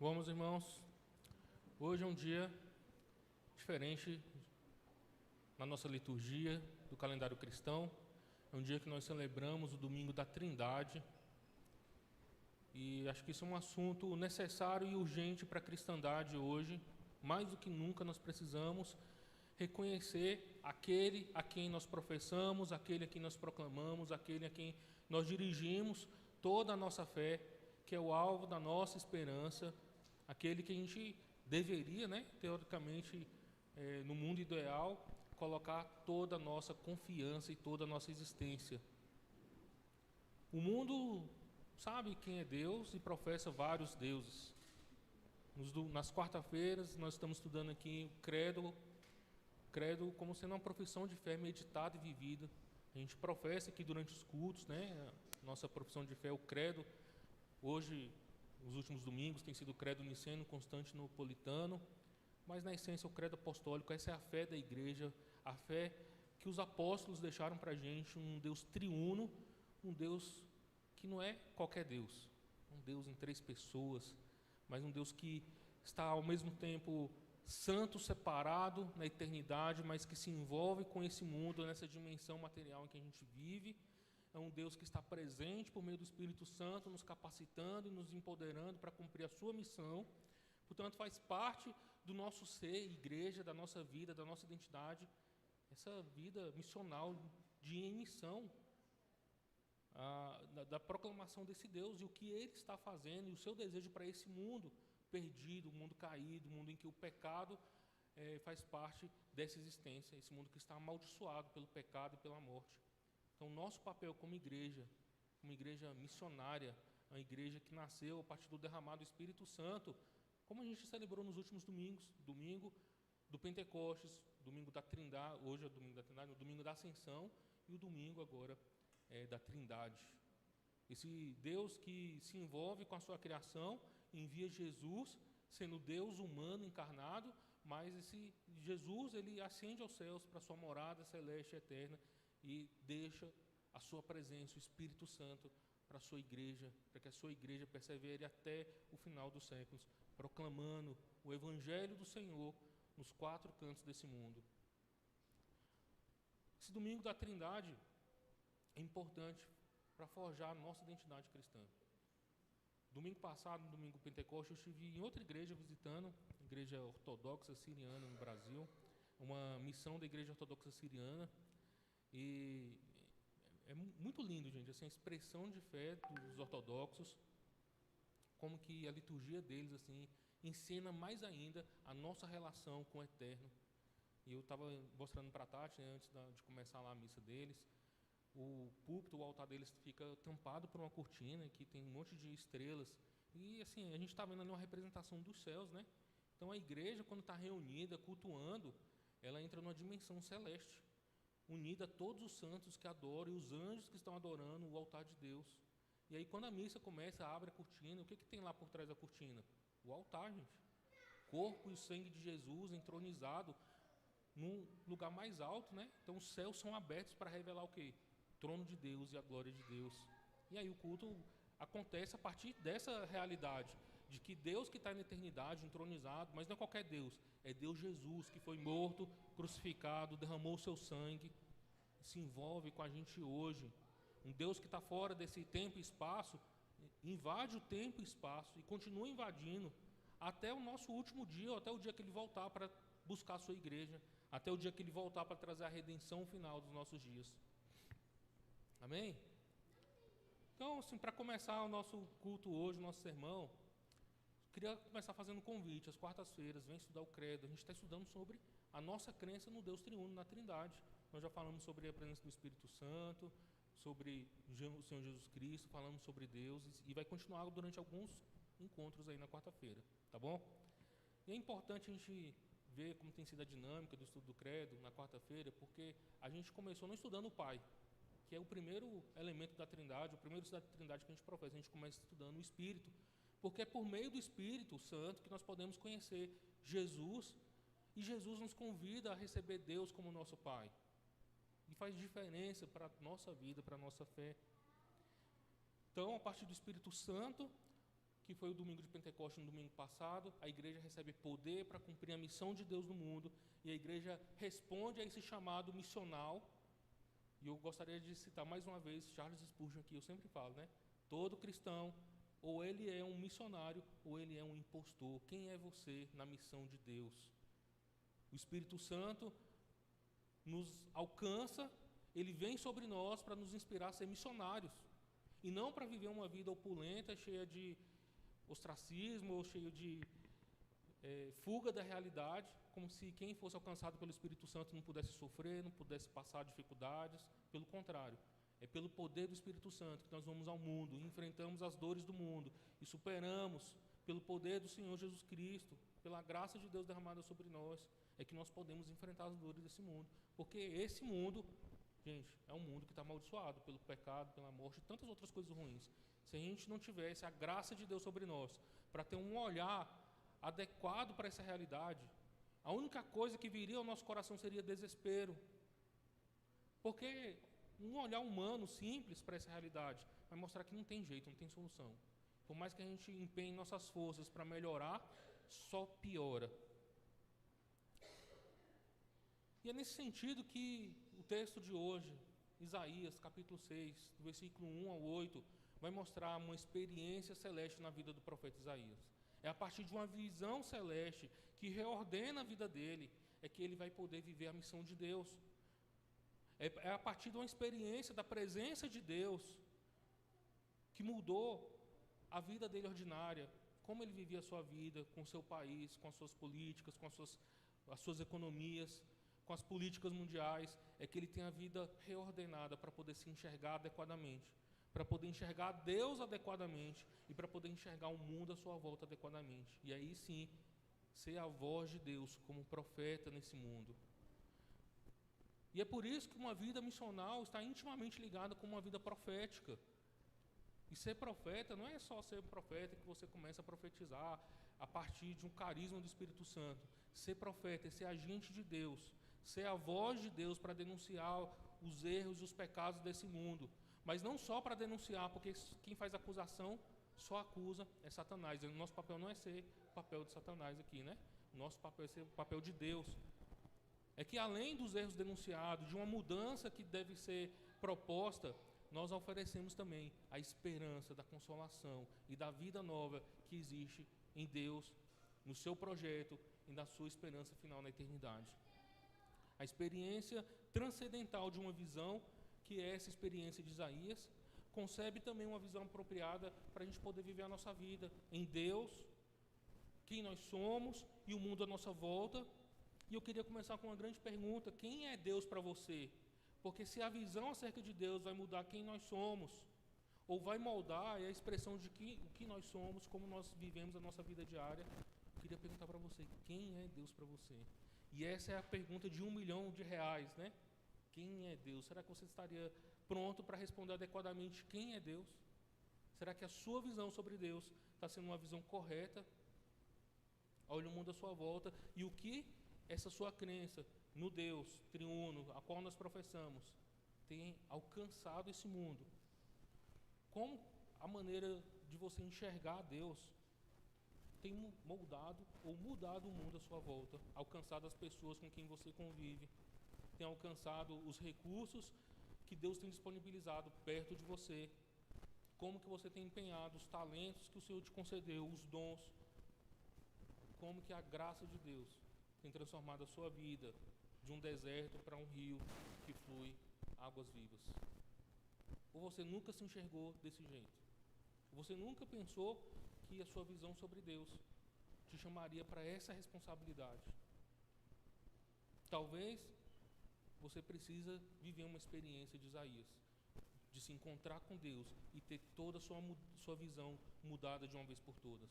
Vamos, irmãos, hoje é um dia diferente na nossa liturgia do calendário cristão. É um dia que nós celebramos o domingo da Trindade e acho que isso é um assunto necessário e urgente para a cristandade hoje. Mais do que nunca nós precisamos reconhecer aquele a quem nós professamos, aquele a quem nós proclamamos, aquele a quem nós dirigimos toda a nossa fé, que é o alvo da nossa esperança, aquele que a gente deveria, teoricamente, no mundo ideal, colocar toda a nossa confiança e toda a nossa existência. O mundo sabe quem é Deus e professa vários deuses. Nas quarta-feiras nós estamos estudando aqui o credo como sendo uma profissão de fé meditada e vivida. A gente professa aqui durante os cultos, nossa profissão de fé, o credo. Hoje, nos últimos domingos, tem sido o credo niceno, constantinopolitano, mas na essência o credo apostólico. Essa é a fé da igreja, a fé que os apóstolos deixaram para a gente, um Deus triuno, um Deus que não é qualquer Deus, um Deus em três pessoas, mas um Deus que está ao mesmo tempo santo, separado na eternidade, mas que se envolve com esse mundo, nessa dimensão material em que a gente vive. É um Deus que está presente por meio do Espírito Santo, nos capacitando e nos empoderando para cumprir a sua missão. Portanto, faz parte do nosso ser, igreja, da nossa vida, da nossa identidade, essa vida missional de emissão da proclamação desse Deus e o que Ele está fazendo e o seu desejo para esse mundo perdido, o mundo caído, o mundo em que o pecado faz parte dessa existência, esse mundo que está amaldiçoado pelo pecado e pela morte. Então, nosso papel como igreja missionária, uma igreja que nasceu a partir do derramado do Espírito Santo, como a gente celebrou nos últimos domingos, domingo do Pentecostes, domingo da Trindade, hoje é o domingo da Trindade, o domingo da Ascensão e o domingo agora da Trindade. Esse Deus que se envolve com a sua criação, envia Jesus, sendo Deus humano encarnado, mas esse Jesus, ele ascende aos céus para a sua morada celeste e eterna e deixa a sua presença, o Espírito Santo, para a sua igreja, para que a sua igreja persevere até o final dos séculos, proclamando o Evangelho do Senhor nos quatro cantos desse mundo. Esse domingo da Trindade é importante para forjar a nossa identidade cristã. Domingo passado, no domingo Pentecostes, eu estive em outra igreja visitando, a igreja ortodoxa siriana no Brasil, uma missão da igreja ortodoxa siriana, e é muito lindo, gente, assim, a expressão de fé dos ortodoxos, como que a liturgia deles assim ensina mais ainda a nossa relação com o eterno. E eu estava mostrando para a Tati, antes de começar lá a missa deles, o púlpito, o altar deles fica tampado por uma cortina que tem um monte de estrelas. E assim, a gente está vendo ali uma representação dos céus, né? Então a igreja, quando está reunida, cultuando, ela entra numa dimensão celeste, unida a todos os santos que adoram e os anjos que estão adorando o altar de Deus. E aí, quando a missa começa, abre a cortina, o que tem lá por trás da cortina? O altar, gente. Corpo e sangue de Jesus entronizado num lugar mais alto, né? Então os céus são abertos para revelar o quê? O trono de Deus e a glória de Deus. E aí o culto acontece a partir dessa realidade, de que Deus que está na eternidade, entronizado, mas não é qualquer Deus, é Deus Jesus, que foi morto, crucificado, derramou o seu sangue, se envolve com a gente hoje. Um Deus que está fora desse tempo e espaço, invade o tempo e espaço e continua invadindo até o nosso último dia, ou até o dia que Ele voltar para buscar a sua igreja, até o dia que Ele voltar para trazer a redenção final dos nossos dias. Amém? Então, assim, para começar o nosso culto hoje, o nosso sermão, queria começar fazendo um convite. Às quartas-feiras, vem estudar o credo. A gente está estudando sobre a nossa crença no Deus triuno, na Trindade. Nós já falamos sobre a presença do Espírito Santo, sobre o Senhor Jesus Cristo, falamos sobre Deus, e vai continuar durante alguns encontros aí na quarta-feira, tá bom? E é importante a gente ver como tem sido a dinâmica do estudo do credo na quarta-feira, porque a gente começou não estudando o Pai, que é o primeiro elemento da Trindade, o primeiro estudado da Trindade que a gente professa. A gente começa estudando o Espírito, porque é por meio do Espírito Santo que nós podemos conhecer Jesus, e Jesus nos convida a receber Deus como nosso Pai. E faz diferença para a nossa vida, para a nossa fé. Então, a partir do Espírito Santo, que foi o domingo de Pentecostes no domingo passado, a igreja recebe poder para cumprir a missão de Deus no mundo, e a igreja responde a esse chamado missional. E eu gostaria de citar mais uma vez Charles Spurgeon, que eu sempre falo, né? Todo cristão, ou ele é um missionário, ou ele é um impostor. Quem é você na missão de Deus? O Espírito Santo nos alcança, ele vem sobre nós para nos inspirar a ser missionários, e não para viver uma vida opulenta, cheia de ostracismo, ou cheio de fuga da realidade, como se quem fosse alcançado pelo Espírito Santo não pudesse sofrer, não pudesse passar dificuldades. Pelo contrário, é pelo poder do Espírito Santo que nós vamos ao mundo, e enfrentamos as dores do mundo, e superamos pelo poder do Senhor Jesus Cristo, pela graça de Deus derramada sobre nós, é que nós podemos enfrentar as dores desse mundo. Porque esse mundo, gente, é um mundo que está amaldiçoado pelo pecado, pela morte e tantas outras coisas ruins. Se a gente não tivesse a graça de Deus sobre nós, para ter um olhar adequado para essa realidade, a única coisa que viria ao nosso coração seria desespero. Porque um olhar humano, simples para essa realidade, vai mostrar que não tem jeito, não tem solução. Por mais que a gente empenhe nossas forças para melhorar, só piora. E é nesse sentido que o texto de hoje, Isaías, capítulo 6, do versículo 1 ao 8, vai mostrar uma experiência celeste na vida do profeta Isaías. É a partir de uma visão celeste que reordena a vida dele, é que ele vai poder viver a missão de Deus. É a partir de uma experiência da presença de Deus que mudou a vida dele ordinária, como ele vivia a sua vida com o seu país, com as suas políticas, com as suas economias, com as políticas mundiais, é que ele tem a vida reordenada para poder se enxergar adequadamente, para poder enxergar Deus adequadamente e para poder enxergar o mundo à sua volta adequadamente. E aí sim, ser a voz de Deus como profeta nesse mundo. E é por isso que uma vida missional está intimamente ligada com uma vida profética. E ser profeta não é só ser profeta que você começa a profetizar a partir de um carisma do Espírito Santo. Ser profeta é ser agente de Deus, ser a voz de Deus para denunciar os erros e os pecados desse mundo. Mas não só para denunciar, porque quem faz acusação só acusa é Satanás. O nosso papel não é ser o papel de Satanás aqui, né? O nosso papel é ser o papel de Deus. É que além dos erros denunciados, de uma mudança que deve ser proposta, nós oferecemos também a esperança da consolação e da vida nova que existe em Deus, no seu projeto e na sua esperança final na eternidade. A experiência transcendental de uma visão, que é essa experiência de Isaías, concebe também uma visão apropriada para a gente poder viver a nossa vida em Deus, quem nós somos e o mundo à nossa volta. E eu queria começar com uma grande pergunta: quem é Deus para você? Porque se a visão acerca de Deus vai mudar quem nós somos, ou vai moldar a expressão de o que nós somos, como nós vivemos a nossa vida diária, eu queria perguntar para você: quem é Deus para você? E essa é a pergunta de R$1 milhão, né? Quem é Deus? Será que você estaria pronto para responder adequadamente quem é Deus? Será que a sua visão sobre Deus está sendo uma visão correta? Olha o mundo à sua volta, e o que essa sua crença no Deus triuno, a qual nós professamos, tem alcançado esse mundo? Como a maneira de você enxergar Deus tem moldado ou mudado o mundo à sua volta, alcançado as pessoas com quem você convive, tem alcançado os recursos que Deus tem disponibilizado perto de você, como que você tem empenhado os talentos que o Senhor te concedeu, os dons, como que a graça de Deus tem transformado a sua vida de um deserto para um rio que flui águas vivas. Ou você nunca se enxergou desse jeito? Ou você nunca pensou que a sua visão sobre Deus te chamaria para essa responsabilidade? Talvez você precisa viver uma experiência de Isaías, de se encontrar com Deus e ter toda a sua visão mudada de uma vez por todas.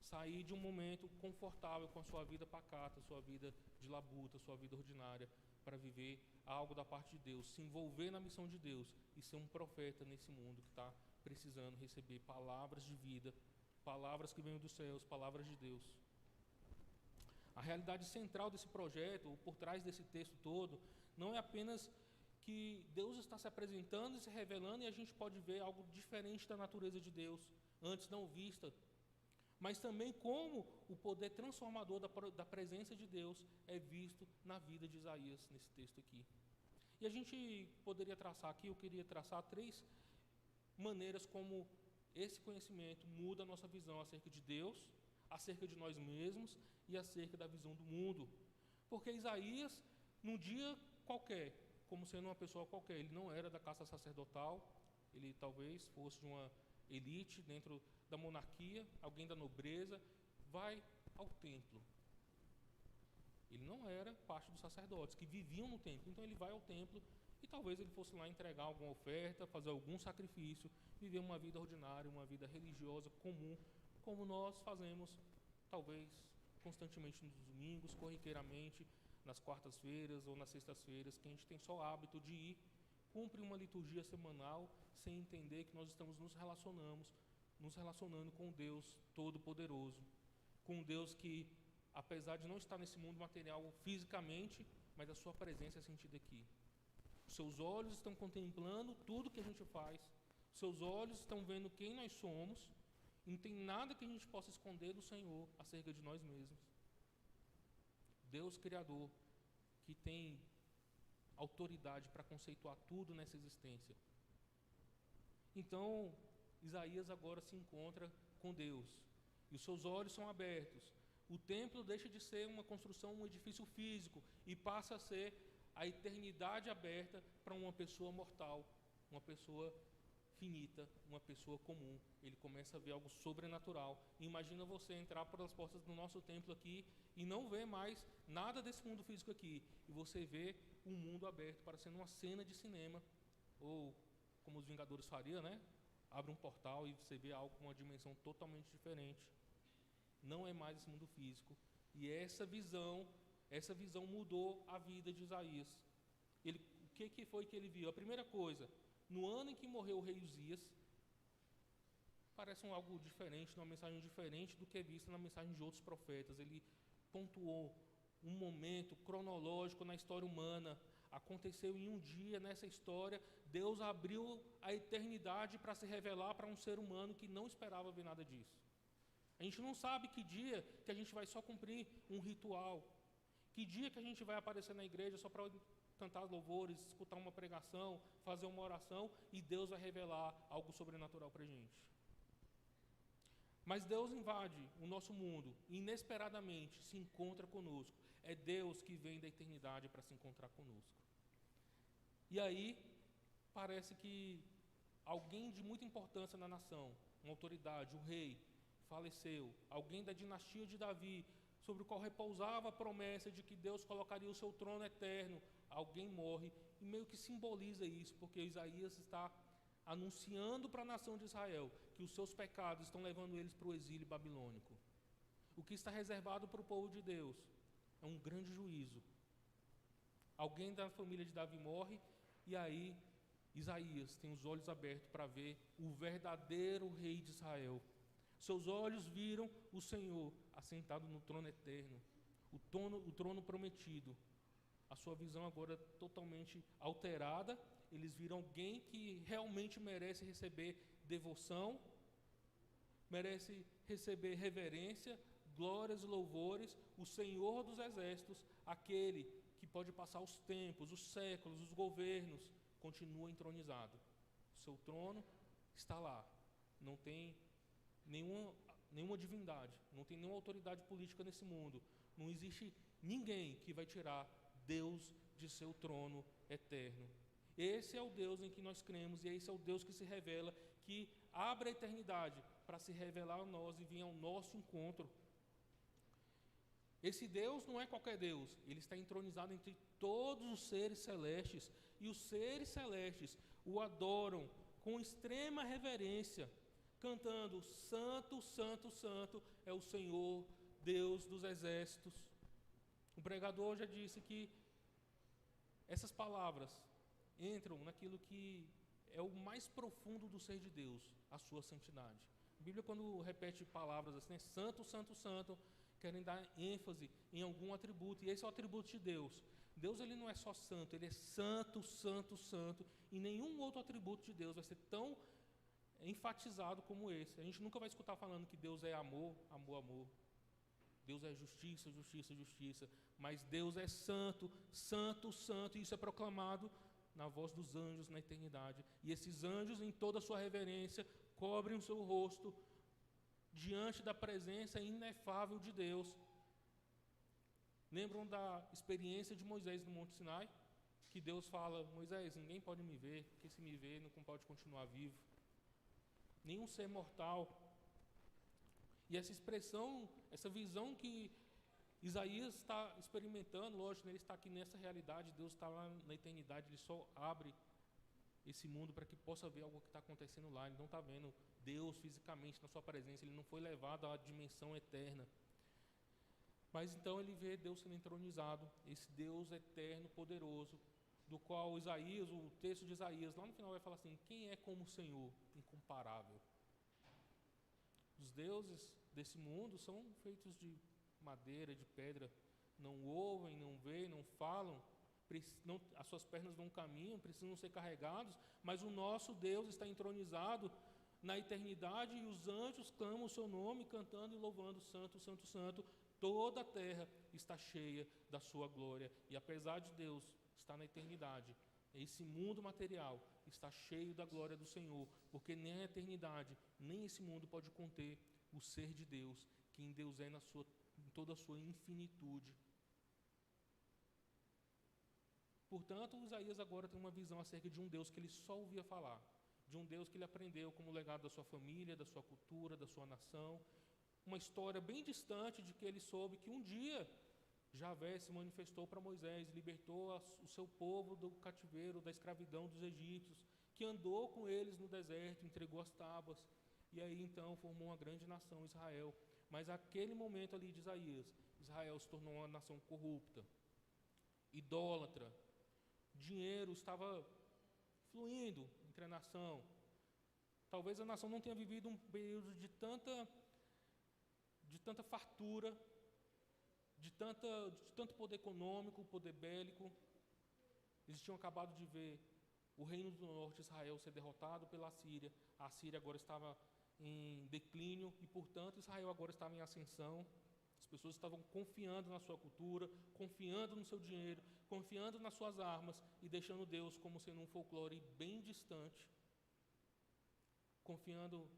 Sair de um momento confortável com a sua vida pacata, sua vida de labuta, sua vida ordinária, para viver algo da parte de Deus, se envolver na missão de Deus e ser um profeta nesse mundo que está precisando receber palavras de vida, palavras que venham dos céus, palavras de Deus. A realidade central desse projeto, ou por trás desse texto todo, não é apenas que Deus está se apresentando e se revelando, e a gente pode ver algo diferente da natureza de Deus, antes não vista mas também como o poder transformador da presença de Deus é visto na vida de Isaías, nesse texto aqui. E a gente poderia traçar aqui, eu queria traçar 3 maneiras como esse conhecimento muda a nossa visão acerca de Deus, acerca de nós mesmos e acerca da visão do mundo. Porque Isaías, num dia qualquer, como sendo uma pessoa qualquer, ele não era da casta sacerdotal, ele talvez fosse de uma elite dentro da monarquia, alguém da nobreza, vai ao templo. Ele não era parte dos sacerdotes que viviam no templo, então ele vai ao templo e talvez ele fosse lá entregar alguma oferta, fazer algum sacrifício, viver uma vida ordinária, uma vida religiosa comum, como nós fazemos talvez constantemente nos domingos, corriqueiramente, nas quartas-feiras ou nas sextas-feiras, que a gente tem só hábito de ir, cumpre uma liturgia semanal, sem entender que nós estamos nos relacionando com Deus Todo-Poderoso, com Deus que, apesar de não estar nesse mundo material fisicamente, mas a sua presença é sentida aqui. Seus olhos estão contemplando tudo que a gente faz, seus olhos estão vendo quem nós somos, e não tem nada que a gente possa esconder do Senhor acerca de nós mesmos. Deus Criador, que tem autoridade para conceituar tudo nessa existência. Então, Isaías agora se encontra com Deus, e os seus olhos são abertos. O templo deixa de ser uma construção, um edifício físico, e passa a ser a eternidade aberta para uma pessoa mortal, uma pessoa finita, uma pessoa comum. Ele começa a ver algo sobrenatural. Imagina você entrar pelas portas do nosso templo aqui e não ver mais nada desse mundo físico aqui, e você vê um mundo aberto, parecendo uma cena de cinema, ou como os Vingadores fariam, né? Abre um portal e você vê algo com uma dimensão totalmente diferente. Não é mais esse mundo físico. E essa visão mudou a vida de Isaías. O que foi que ele viu? A primeira coisa, no ano em que morreu o rei Uzias, parece algo diferente, uma mensagem diferente do que é vista na mensagem de outros profetas. Ele pontuou um momento cronológico na história humana. Aconteceu em um dia nessa história, Deus abriu a eternidade para se revelar para um ser humano que não esperava ver nada disso. A gente não sabe que dia que a gente vai só cumprir um ritual, que dia que a gente vai aparecer na igreja só para cantar louvores, escutar uma pregação, fazer uma oração, e Deus vai revelar algo sobrenatural para a gente. Mas Deus invade o nosso mundo e inesperadamente se encontra conosco. É Deus que vem da eternidade para se encontrar conosco. E aí, parece que alguém de muita importância na nação, uma autoridade, um rei, faleceu. Alguém da dinastia de Davi, sobre o qual repousava a promessa de que Deus colocaria o seu trono eterno. Alguém morre, e meio que simboliza isso, porque Isaías está anunciando para a nação de Israel que os seus pecados estão levando eles para o exílio babilônico. O que está reservado para o povo de Deus é um grande juízo. Alguém da família de Davi morre, e aí Isaías tem os olhos abertos para ver o verdadeiro rei de Israel. Seus olhos viram o Senhor assentado no trono eterno, o trono prometido. A sua visão agora é totalmente alterada. Eles viram alguém que realmente merece receber devoção, merece receber reverência, glórias e louvores. O Senhor dos exércitos, aquele que pode passar os tempos, os séculos, os governos, continua entronizado. O seu trono está lá. Não tem nenhuma divindade, não tem nenhuma autoridade política nesse mundo. Não existe ninguém que vai tirar Deus de seu trono eterno. Esse é o Deus em que nós cremos, e esse é o Deus que se revela, que abre a eternidade para se revelar a nós e vir ao nosso encontro. Esse Deus não é qualquer Deus, ele está entronizado entre todos os seres celestes, e os seres celestes o adoram com extrema reverência, cantando: Santo, Santo, Santo é o Senhor, Deus dos exércitos. O pregador já disse que essas palavras entram naquilo que é o mais profundo do ser de Deus, a sua santidade. A Bíblia, quando repete palavras assim, Santo, Santo, Santo, querem dar ênfase em algum atributo, e esse é o atributo de Deus. Deus, ele não é só santo, ele é santo, santo, santo, e nenhum outro atributo de Deus vai ser tão enfatizado como esse. A gente nunca vai escutar falando que Deus é amor, amor, amor. Deus é justiça, justiça, justiça. Mas Deus é santo, santo, santo. E isso é proclamado na voz dos anjos na eternidade. E esses anjos, em toda a sua reverência, cobrem o seu rosto diante da presença inefável de Deus. Lembram da experiência de Moisés no Monte Sinai? Que Deus fala: Moisés, ninguém pode me ver, porque se me ver, não pode continuar vivo. Nenhum ser mortal. E essa expressão, essa visão que Isaías está experimentando, lógico, ele está aqui nessa realidade, Deus está lá na eternidade, ele só abre esse mundo para que possa ver algo que está acontecendo lá. Ele não está vendo Deus fisicamente na sua presença, ele não foi levado à dimensão eterna. Mas então ele vê Deus sendo entronizado, esse Deus eterno, poderoso, do qual Isaías, o texto de Isaías, lá no final vai falar assim: quem é como o Senhor, incomparável? Os deuses desse mundo são feitos de madeira, de pedra, não ouvem, não veem, não falam, as suas pernas não caminham, precisam ser carregados, mas o nosso Deus está entronizado na eternidade e os anjos clamam o seu nome, cantando e louvando: santo, santo, santo. Toda a terra está cheia da sua glória. E apesar de Deus estar na eternidade, esse mundo material está cheio da glória do Senhor, porque nem a eternidade, nem esse mundo pode conter o ser de Deus, quem Deus é em toda a sua infinitude. Portanto, Isaías agora tem uma visão acerca de um Deus que ele só ouvia falar, de um Deus que ele aprendeu como legado da sua família, da sua cultura, da sua nação, uma história bem distante de que ele soube que um dia Javé se manifestou para Moisés, libertou o seu povo do cativeiro, da escravidão dos egípcios, que andou com eles no deserto, entregou as tábuas, e aí então formou uma grande nação, Israel. Mas aquele momento ali de Isaías, Israel se tornou uma nação corrupta, idólatra, dinheiro estava fluindo entre a nação. Talvez a nação não tenha vivido um período de tanta fartura, de tanto poder econômico, poder bélico. Eles tinham acabado de ver o reino do norte, Israel, ser derrotado pela Síria. A Síria agora estava em declínio e, portanto, Israel agora estava em ascensão. As pessoas estavam confiando na sua cultura, confiando no seu dinheiro, confiando nas suas armas e deixando Deus como sendo um folclore bem distante, confiando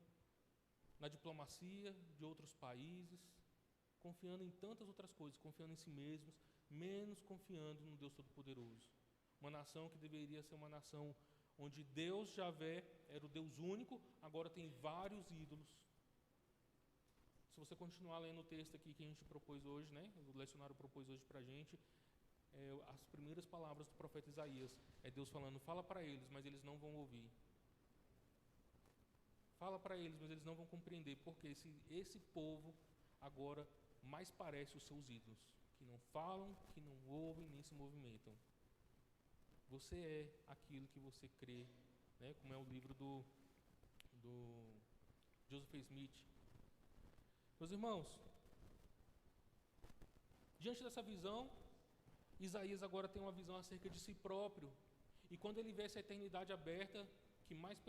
na diplomacia de outros países, confiando em tantas outras coisas, confiando em si mesmos, menos confiando no Deus Todo-Poderoso. Uma nação que deveria ser uma nação onde Deus, Javé, era o Deus único, agora tem vários ídolos. Se você continuar lendo o texto aqui que a gente propôs hoje, né, o lecionário propôs hoje para a gente, as primeiras palavras do profeta Isaías, é Deus falando: fala para eles, mas eles não vão ouvir. Fala para eles, mas eles não vão compreender, porque esse povo agora mais parece os seus ídolos, que não falam, que não ouvem, nem se movimentam. Você é aquilo que você crê, né? Como é o livro do Joseph Smith. Meus irmãos, diante dessa visão, Isaías agora tem uma visão acerca de si próprio, e quando ele vê essa eternidade aberta, que mais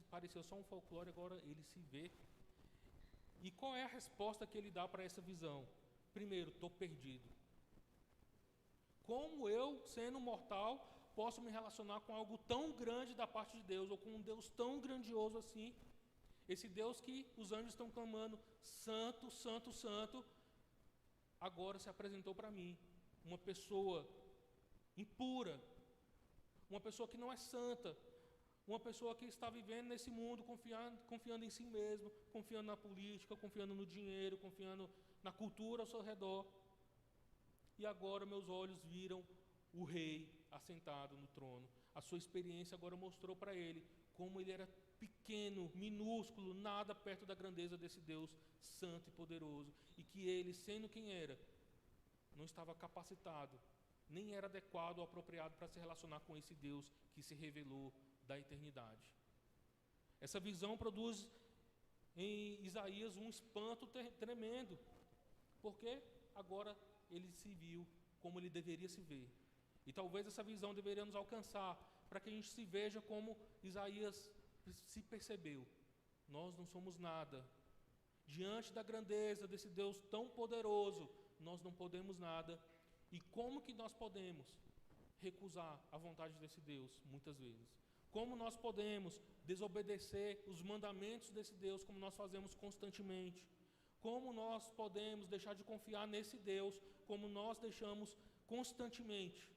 pareceu só um folclore, agora ele se vê. E qual é a resposta que ele dá para essa visão? Primeiro, estou perdido. Como eu, sendo mortal, posso me relacionar com algo tão grande da parte de Deus, ou com um Deus tão grandioso assim? Esse Deus que os anjos estão clamando: santo, santo, santo, agora se apresentou para mim, uma pessoa impura, uma pessoa que não é santa, uma pessoa que está vivendo nesse mundo confiando em si mesmo, confiando na política, confiando no dinheiro, confiando na cultura ao seu redor. E agora meus olhos viram o rei assentado no trono. A sua experiência agora mostrou para ele como ele era pequeno, minúsculo, nada perto da grandeza desse Deus santo e poderoso. E que ele, sendo quem era, não estava capacitado, nem era adequado ou apropriado para se relacionar com esse Deus que se revelou da eternidade. Essa visão produz em Isaías um espanto tremendo, porque agora ele se viu como ele deveria se ver. E talvez essa visão deveria nos alcançar, para que a gente se veja como Isaías se percebeu. Nós não somos nada. Diante da grandeza desse Deus tão poderoso, nós não podemos nada. E como que nós podemos recusar a vontade desse Deus, muitas vezes? Como nós podemos desobedecer os mandamentos desse Deus, como nós fazemos constantemente? Como nós podemos deixar de confiar nesse Deus, como nós deixamos constantemente?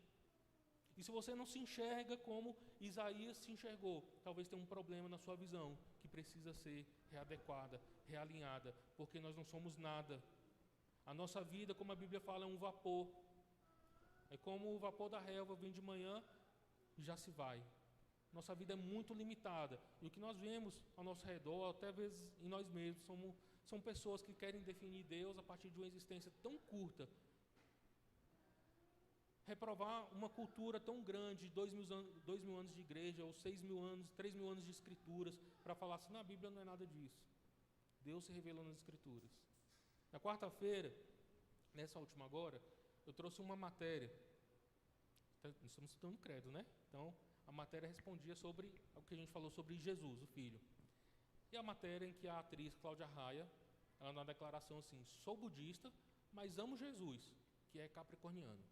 E se você não se enxerga como Isaías se enxergou, talvez tenha um problema na sua visão, que precisa ser readequada, realinhada, porque nós não somos nada. A nossa vida, como a Bíblia fala, é um vapor. É como o vapor da relva, vem de manhã e já se vai. Nossa vida é muito limitada. E o que nós vemos ao nosso redor, até às vezes em nós mesmos, são pessoas que querem definir Deus a partir de uma existência tão curta. Reprovar uma cultura tão grande, 2.000 anos de igreja, ou 6.000 anos, 3.000 anos de escrituras, para falar assim, na Bíblia não é nada disso. Deus se revelou nas escrituras. Na quarta-feira, nessa última agora, eu trouxe uma matéria. Estamos estudando credo, né? Então, a matéria respondia sobre o que a gente falou sobre Jesus, o Filho. E a matéria em que a atriz Cláudia Raia, ela na declaração assim, sou budista, mas amo Jesus, que é capricorniano.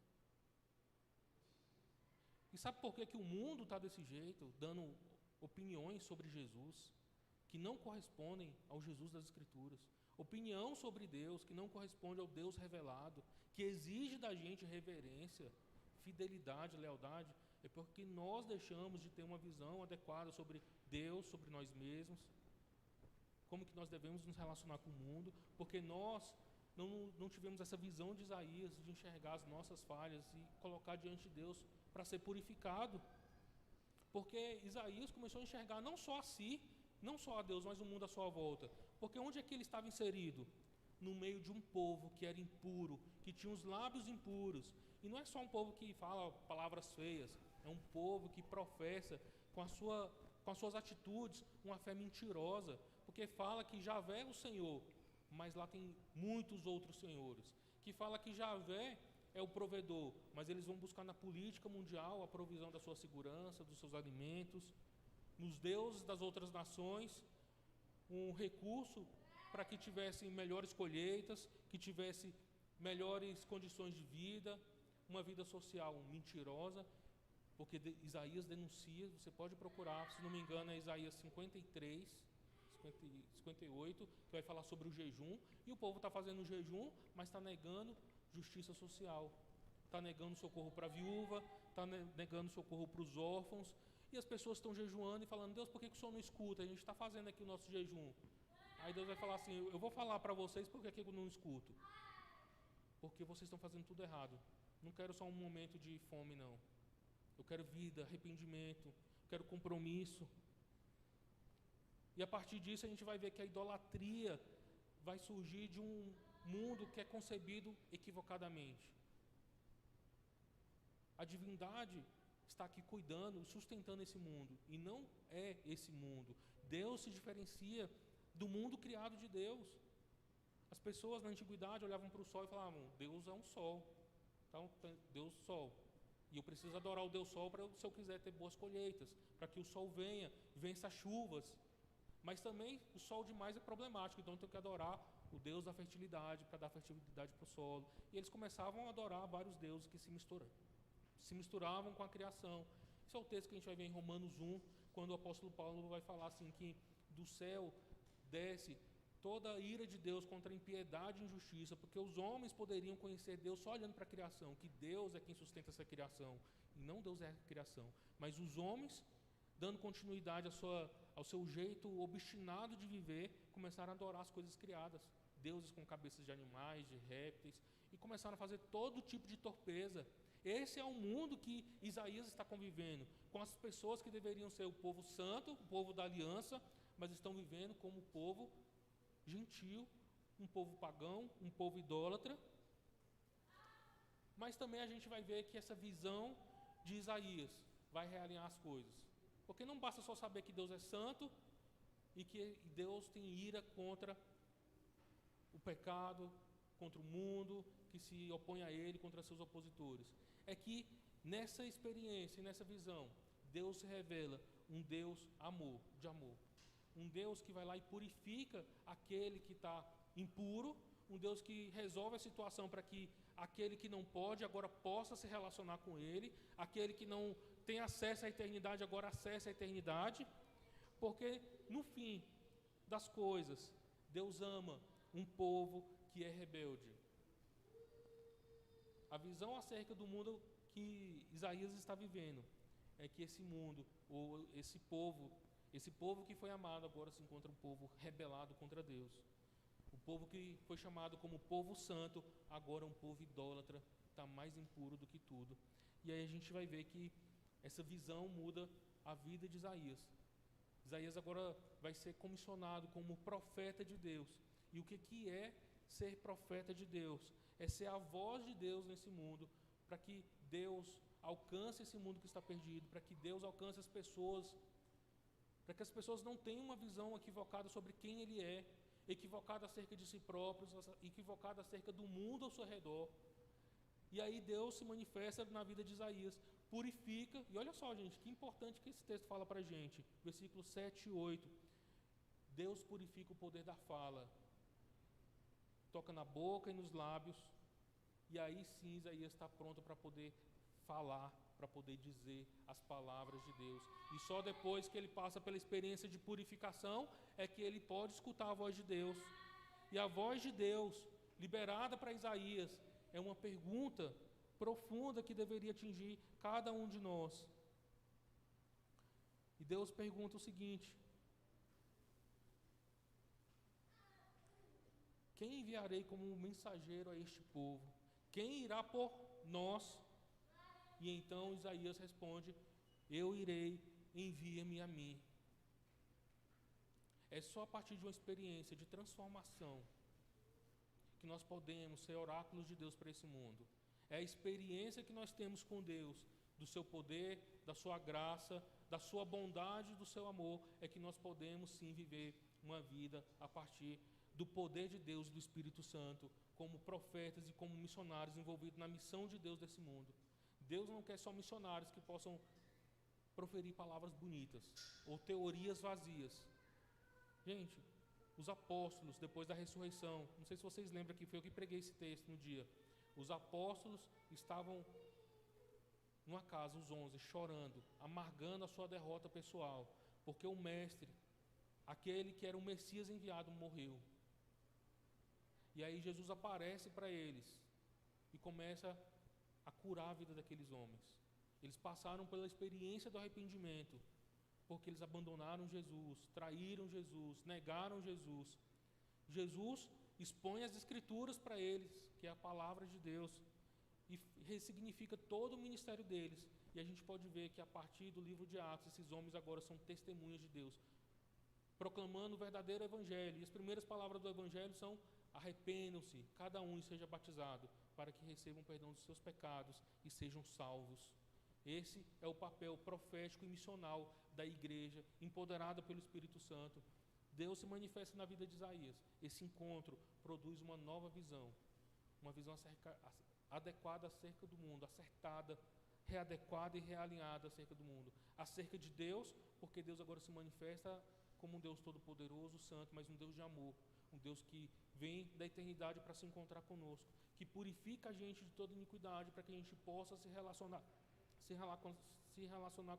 E sabe por que o mundo está desse jeito, dando opiniões sobre Jesus, que não correspondem ao Jesus das Escrituras? Opinião sobre Deus que não corresponde ao Deus revelado, que exige da gente reverência, fidelidade, lealdade, é porque nós deixamos de ter uma visão adequada sobre Deus, sobre nós mesmos, como que nós devemos nos relacionar com o mundo, porque nós não tivemos essa visão de Isaías, de enxergar as nossas falhas e colocar diante de Deus para ser purificado. Porque Isaías começou a enxergar não só a si, não só a Deus, mas o mundo à sua volta. Porque onde é que ele estava inserido? No meio de um povo que era impuro, que tinha os lábios impuros. E não é só um povo que fala palavras feias, é um povo que professa com as suas atitudes uma fé mentirosa, porque fala que Javé é o Senhor, mas lá tem muitos outros senhores, que fala que Javé é o provedor, mas eles vão buscar na política mundial a provisão da sua segurança, dos seus alimentos, nos deuses das outras nações, um recurso para que tivessem melhores colheitas, que tivesse melhores condições de vida, uma vida social mentirosa, porque Isaías denuncia, você pode procurar, se não me engano é Isaías 58, que vai falar sobre o jejum, e o povo está fazendo o jejum, mas está negando justiça social, está negando socorro para a viúva, está negando socorro para os órfãos, e as pessoas estão jejuando e falando, Deus, por que o Senhor não escuta? A gente está fazendo aqui o nosso jejum. Aí Deus vai falar assim, eu vou falar para vocês por que eu não escuto. Porque vocês estão fazendo tudo errado. Não quero só um momento de fome, não. Eu quero vida, arrependimento, quero compromisso. E a partir disso a gente vai ver que a idolatria vai surgir de um mundo que é concebido equivocadamente. A divindade está aqui cuidando, sustentando esse mundo, e não é esse mundo. Deus se diferencia do mundo criado de Deus. As pessoas na antiguidade olhavam para o sol e falavam, Deus é um sol, então Deus sol, e eu preciso adorar o Deus sol se eu quiser ter boas colheitas, para que o sol vença as chuvas. Mas também o sol demais é problemático, então eu tenho que adorar o Deus da fertilidade, para dar fertilidade para o solo. E eles começavam a adorar vários deuses que se misturavam com a criação. Esse é o texto que a gente vai ver em Romanos 1, quando o apóstolo Paulo vai falar assim, que do céu desce toda a ira de Deus contra a impiedade e injustiça, porque os homens poderiam conhecer Deus só olhando para a criação, que Deus é quem sustenta essa criação, e não Deus é a criação. Mas os homens, dando continuidade ao seu jeito obstinado de viver, começaram a adorar as coisas criadas, deuses com cabeças de animais, de répteis, e começaram a fazer todo tipo de torpeza. Esse é o mundo que Isaías está convivendo, com as pessoas que deveriam ser o povo santo, o povo da aliança, mas estão vivendo como o povo gentil, um povo pagão, um povo idólatra. Mas também a gente vai ver que essa visão de Isaías vai realinhar as coisas. Porque não basta só saber que Deus é santo e que Deus tem ira contra o pecado, contra o mundo, que se opõe a ele, contra seus opositores. É que nessa experiência e nessa visão, Deus se revela um Deus de amor. um Deus que vai lá e purifica aquele que está impuro, um Deus que resolve a situação para que aquele que não pode agora possa se relacionar com Ele, aquele que não tem acesso à eternidade agora acesse a eternidade, porque no fim das coisas, Deus ama um povo que é rebelde. A visão acerca do mundo que Isaías está vivendo é que esse mundo, ou esse povo que foi amado agora se encontra um povo rebelado contra Deus. O povo que foi chamado como povo santo, agora é um povo idólatra, está mais impuro do que tudo. E aí a gente vai ver que essa visão muda a vida de Isaías. Isaías agora vai ser comissionado como profeta de Deus. E o que é ser profeta de Deus? É ser a voz de Deus nesse mundo, para que Deus alcance esse mundo que está perdido, para que Deus alcance as pessoas, para que as pessoas não tenham uma visão equivocada sobre quem Ele é, equivocada acerca de si próprios, equivocada acerca do mundo ao seu redor. E aí Deus se manifesta na vida de Isaías, purifica, e olha só, gente, que importante que esse texto fala para a gente, versículos 7 e 8, Deus purifica o poder da fala, toca na boca e nos lábios, e aí sim Isaías está pronto para poder falar, para poder dizer as palavras de Deus. E só depois que ele passa pela experiência de purificação é que ele pode escutar a voz de Deus. E a voz de Deus, liberada para Isaías, é uma pergunta profunda que deveria atingir cada um de nós. E Deus pergunta o seguinte: quem enviarei como mensageiro a este povo? Quem irá por nós? E então Isaías responde: eu irei, envia-me a mim. É só a partir de uma experiência de transformação que nós podemos ser oráculos de Deus para esse mundo. É a experiência que nós temos com Deus, do seu poder, da sua graça, da sua bondade, do seu amor, é que nós podemos sim viver uma vida a partir do poder de Deus e do Espírito Santo, como profetas e como missionários envolvidos na missão de Deus desse mundo. Deus não quer só missionários que possam proferir palavras bonitas ou teorias vazias. Gente, os apóstolos, depois da ressurreição, não sei se vocês lembram que foi eu que preguei esse texto no dia. Os apóstolos estavam numa casa, os 11, chorando, amargando a sua derrota pessoal, porque o mestre, aquele que era o Messias enviado, morreu. E aí Jesus aparece para eles e começa a curar a vida daqueles homens. Eles passaram pela experiência do arrependimento, porque eles abandonaram Jesus, traíram Jesus, negaram Jesus. Jesus expõe as Escrituras para eles, que é a palavra de Deus, e ressignifica todo o ministério deles. E a gente pode ver que a partir do livro de Atos, esses homens agora são testemunhas de Deus, proclamando o verdadeiro Evangelho. E as primeiras palavras do Evangelho são: arrependam-se, cada um, e seja batizado, para que recebam perdão dos seus pecados e sejam salvos. Esse é o papel profético e missional da igreja, empoderada pelo Espírito Santo. Deus se manifesta na vida de Isaías. Esse encontro produz uma nova visão, uma visão adequada acerca do mundo, acertada, readequada e realinhada acerca do mundo. Acerca de Deus, porque Deus agora se manifesta como um Deus todo-poderoso, santo, mas um Deus de amor, um Deus que vem da eternidade para se encontrar conosco, que purifica a gente de toda iniquidade, para que a gente possa se relacionar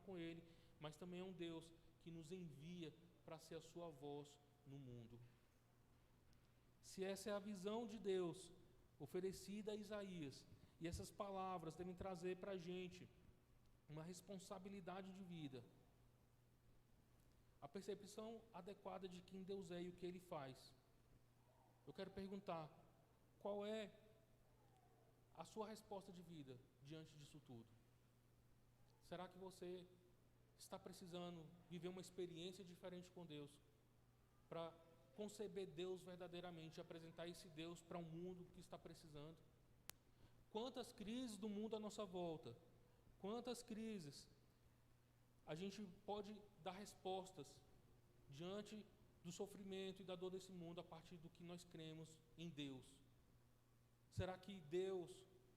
com Ele, mas também é um Deus que nos envia para ser a sua voz no mundo. Se essa é a visão de Deus oferecida a Isaías, e essas palavras devem trazer para a gente uma responsabilidade de vida, a percepção adequada de quem Deus é e o que Ele faz. Eu quero perguntar: qual é a sua resposta de vida diante disso tudo? Será que você está precisando viver uma experiência diferente com Deus, para conceber Deus verdadeiramente e apresentar esse Deus para um mundo que está precisando? Quantas crises do mundo à nossa volta, quantas crises a gente pode dar respostas diante do sofrimento e da dor desse mundo a partir do que nós cremos em Deus? Será que Deus,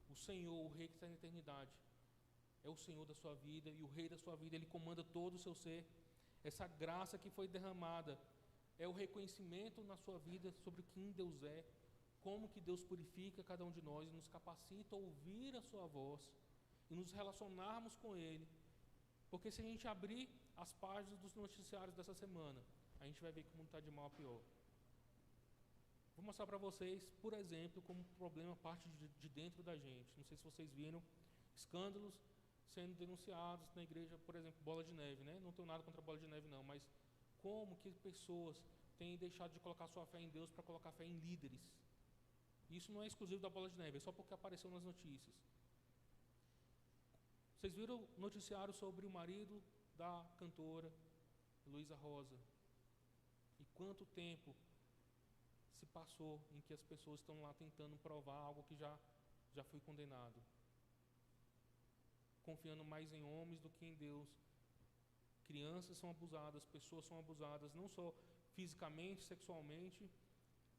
o Senhor, o Rei que está na eternidade, é o Senhor da sua vida e o Rei da sua vida, Ele comanda todo o seu ser? Essa graça que foi derramada é o reconhecimento na sua vida sobre quem Deus é, como que Deus purifica cada um de nós e nos capacita a ouvir a sua voz e nos relacionarmos com Ele. Porque se a gente abrir as páginas dos noticiários dessa semana, a gente vai ver que o mundo está de mal a pior. Vou mostrar para vocês, por exemplo, como o problema parte de dentro da gente. Não sei se vocês viram escândalos sendo denunciados na igreja, por exemplo, Bola de Neve, né? Não tenho nada contra a Bola de Neve, não, mas como que pessoas têm deixado de colocar sua fé em Deus para colocar fé em líderes. Isso não é exclusivo da Bola de Neve, é só porque apareceu nas notícias. Vocês viram o noticiário sobre o marido da cantora Luísa Rosa? E quanto tempo se passou em que as pessoas estão lá tentando provar algo que já foi condenado? Confiando mais em homens do que em Deus. Crianças são abusadas, pessoas são abusadas, não só fisicamente, sexualmente,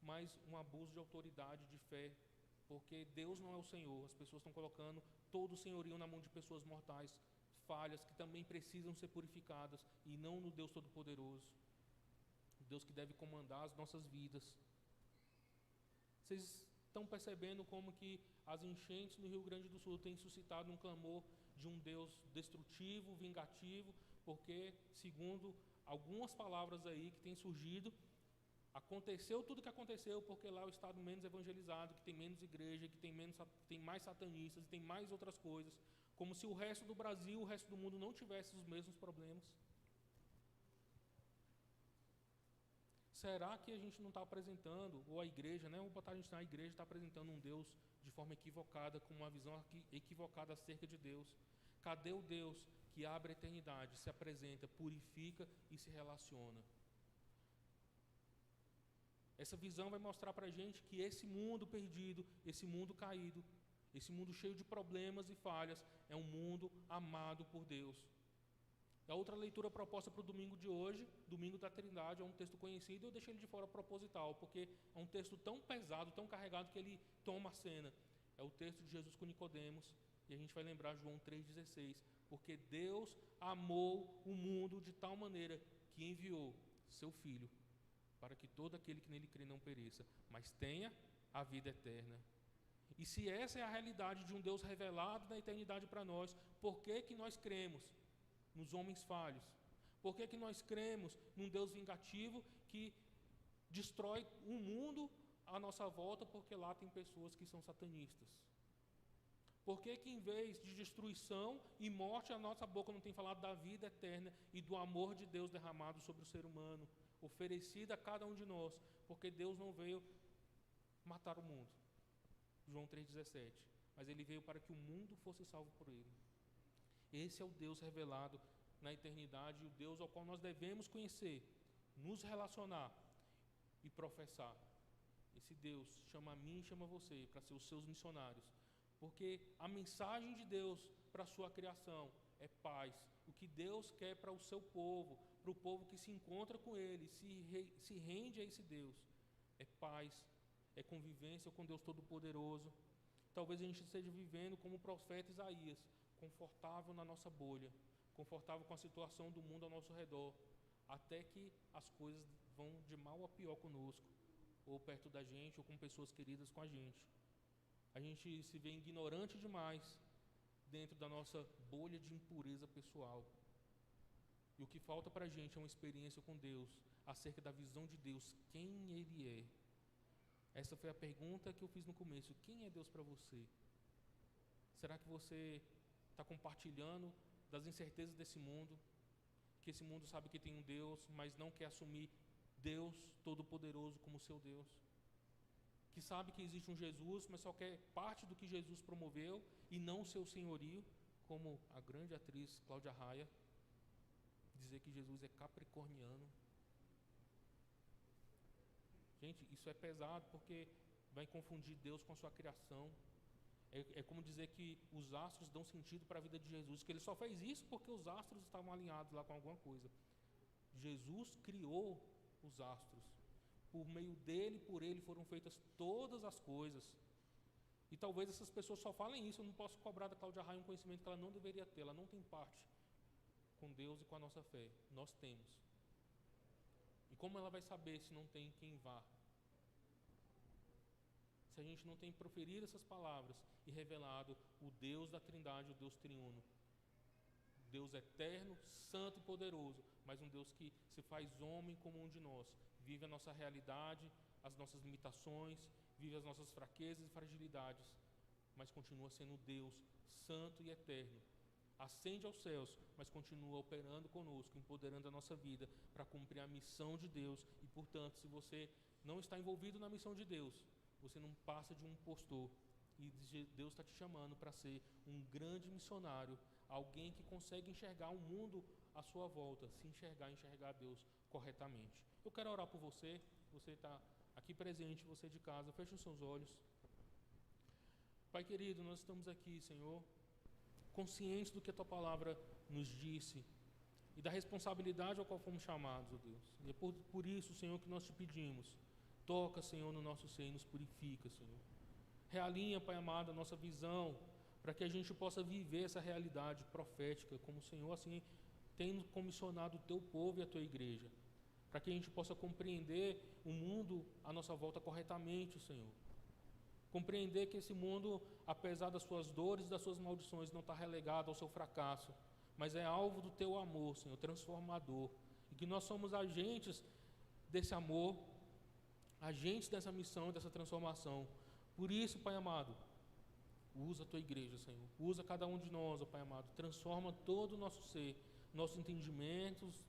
mas um abuso de autoridade, de fé, porque Deus não é o Senhor. As pessoas estão colocando todo o senhorio na mão de pessoas mortais, falhas, que também precisam ser purificadas, e não no Deus Todo-Poderoso, Deus que deve comandar as nossas vidas. Vocês estão percebendo como que as enchentes no Rio Grande do Sul têm suscitado um clamor de um Deus destrutivo, vingativo, porque, segundo algumas palavras aí que têm surgido, aconteceu tudo o que aconteceu porque lá é o estado menos evangelizado, que tem menos igreja, que tem mais satanistas, tem mais outras coisas, como se o resto do Brasil, o resto do mundo não tivesse os mesmos problemas. Será que a gente não está apresentando, ou a igreja, né? Vou botar a gente na igreja, está apresentando um Deus de forma equivocada, com uma visão equivocada acerca de Deus? Cadê o Deus que abre a eternidade, se apresenta, purifica e se relaciona? Essa visão vai mostrar para a gente que esse mundo perdido, esse mundo caído, esse mundo cheio de problemas e falhas, é um mundo amado por Deus. A outra leitura proposta para o domingo de hoje, domingo da Trindade, é um texto conhecido, eu deixei ele de fora proposital, porque é um texto tão pesado, tão carregado, que ele toma a cena. É o texto de Jesus com Nicodemos, e a gente vai lembrar João 3,16, porque Deus amou o mundo de tal maneira que enviou seu Filho, para que todo aquele que nele crê não pereça, mas tenha a vida eterna. E se essa é a realidade de um Deus revelado na eternidade para nós, por que nós cremos nos homens falhos? Por que nós cremos num Deus vingativo que destrói o mundo à nossa volta, porque lá tem pessoas que são satanistas? Por que em vez de destruição e morte, a nossa boca não tem falado da vida eterna e do amor de Deus derramado sobre o ser humano, oferecido a cada um de nós? Porque Deus não veio matar o mundo, João 3,17, mas Ele veio para que o mundo fosse salvo por Ele. Esse é o Deus revelado na eternidade, e o Deus ao qual nós devemos conhecer, nos relacionar e professar. Esse Deus chama a mim e chama você para ser os seus missionários, porque a mensagem de Deus para a sua criação é paz. O que Deus quer para o seu povo, para o povo que se encontra com Ele, se rende a esse Deus, é paz, é convivência com Deus Todo-Poderoso. Talvez a gente esteja vivendo como o profeta Isaías, confortável na nossa bolha, confortável com a situação do mundo ao nosso redor, até que as coisas vão de mal a pior conosco, ou perto da gente, ou com pessoas queridas com a gente. A gente se vê ignorante demais dentro da nossa bolha de impureza pessoal. E o que falta para a gente é uma experiência com Deus, acerca da visão de Deus, quem Ele é. Essa foi a pergunta que eu fiz no começo: quem é Deus para você? Será que você está compartilhando das incertezas desse mundo, que esse mundo sabe que tem um Deus, mas não quer assumir Deus Todo-Poderoso como seu Deus? Que sabe que existe um Jesus, mas só quer parte do que Jesus promoveu e não o seu senhorio, como a grande atriz Cláudia Raia, dizer que Jesus é capricorniano. Gente, isso é pesado, porque vai confundir Deus com a sua criação. É como dizer que os astros dão sentido para a vida de Jesus, que Ele só fez isso porque os astros estavam alinhados lá com alguma coisa. Jesus criou os astros. Por meio dele, por ele, foram feitas todas as coisas. E talvez essas pessoas só falem isso. Eu não posso cobrar da Cláudia Raia um conhecimento que ela não deveria ter. Ela não tem parte com Deus e com a nossa fé. Nós temos. E Como ela vai saber se não tem quem vá? Se a gente não tem proferido essas palavras e revelado o Deus da Trindade, o Deus triuno, Deus eterno, santo e poderoso, mas um Deus que se faz homem como um de nós, vive a nossa realidade, as nossas limitações, vive as nossas fraquezas e fragilidades, mas continua sendo Deus santo e eterno. Ascende aos céus, mas continua operando conosco, empoderando a nossa vida para cumprir a missão de Deus. E, portanto, se você não está envolvido na missão de Deus, você não passa de um impostor. E Deus está te chamando para ser um grande missionário, alguém que consegue enxergar o mundo à sua volta, se enxergar Deus corretamente. Eu quero orar por você. Você está aqui presente, você de casa, feche os seus olhos. Pai querido, nós estamos aqui, Senhor, conscientes do que a Tua Palavra nos disse e da responsabilidade ao qual fomos chamados, ó Deus. E é por isso, Senhor, que nós te pedimos. Toca, Senhor, no nosso ser e nos purifica, Senhor. Realinha, Pai amado, a nossa visão, para que a gente possa viver essa realidade profética, como o Senhor assim tem comissionado o Teu povo e a Tua igreja. Para que a gente possa compreender o mundo à nossa volta corretamente, Senhor. Compreender que esse mundo, apesar das suas dores e das suas maldições, não está relegado ao seu fracasso, mas é alvo do Teu amor, Senhor, transformador. E que nós somos agentes desse amor, agentes dessa missão, dessa transformação. Por isso, Pai amado, usa a Tua igreja, Senhor. Usa cada um de nós, ó Pai amado. Transforma todo o nosso ser, nossos entendimentos,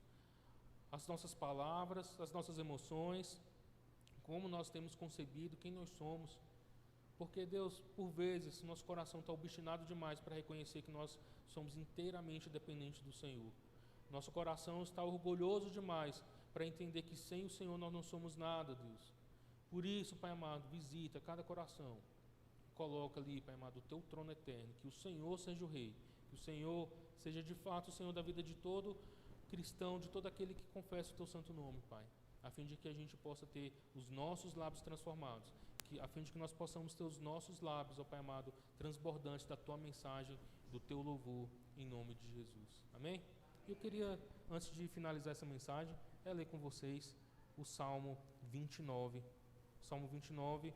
as nossas palavras, as nossas emoções, como nós temos concebido, quem nós somos. Porque, Deus, por vezes, nosso coração está obstinado demais para reconhecer que nós somos inteiramente dependentes do Senhor. Nosso coração está orgulhoso demais para entender que sem o Senhor nós não somos nada, Deus. Por isso, Pai amado, visita cada coração. Coloca ali, Pai amado, o Teu trono eterno. Que o Senhor seja o Rei. Que o Senhor seja de fato o Senhor da vida de todo cristão, de todo aquele que confessa o Teu santo nome, Pai. A fim de que a gente possa ter os nossos lábios transformados. A fim de que nós possamos ter os nossos lábios, ó Pai amado, transbordantes da Tua mensagem, do Teu louvor, em nome de Jesus. Amém? Eu queria, antes de finalizar essa mensagem, ler com vocês o Salmo 29. O Salmo 29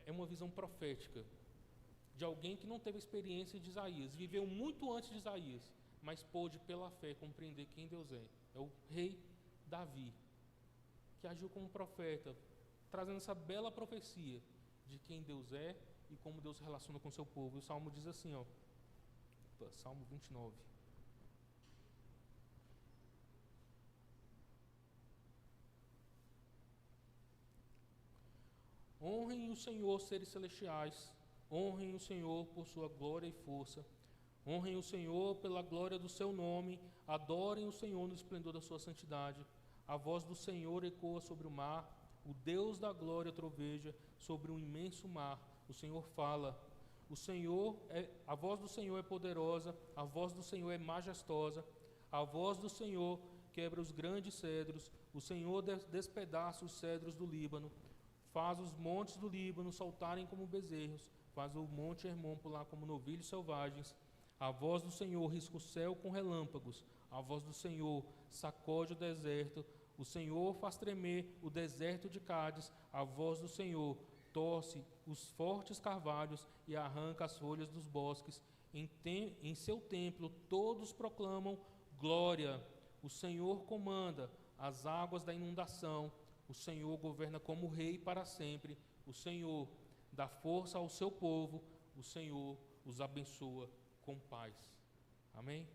é uma visão profética de alguém que não teve experiência de Isaías, viveu muito antes de Isaías, mas pôde, pela fé, compreender quem Deus é. É o rei Davi, que agiu como profeta, trazendo essa bela profecia de quem Deus é e como Deus se relaciona com o seu povo. E o Salmo diz assim, Salmo 29. Honrem o Senhor, seres celestiais, honrem o Senhor por sua glória e força, honrem o Senhor pela glória do seu nome, adorem o Senhor no esplendor da sua santidade. A voz do Senhor ecoa sobre o mar, o Deus da glória troveja sobre um imenso mar. O Senhor fala. A voz do Senhor é poderosa, a voz do Senhor é majestosa, a voz do Senhor quebra os grandes cedros, o Senhor despedaça os cedros do Líbano, faz os montes do Líbano saltarem como bezerros, faz o monte Hermon pular como novilhos selvagens. A voz do Senhor risca o céu com relâmpagos, a voz do Senhor sacode o deserto, o Senhor faz tremer o deserto de Cádiz, a voz do Senhor torce os fortes carvalhos e arranca as folhas dos bosques. Em seu templo todos proclamam glória. O Senhor comanda as águas da inundação. O Senhor governa como rei para sempre. O Senhor dá força ao seu povo. O Senhor os abençoa com paz. Amém?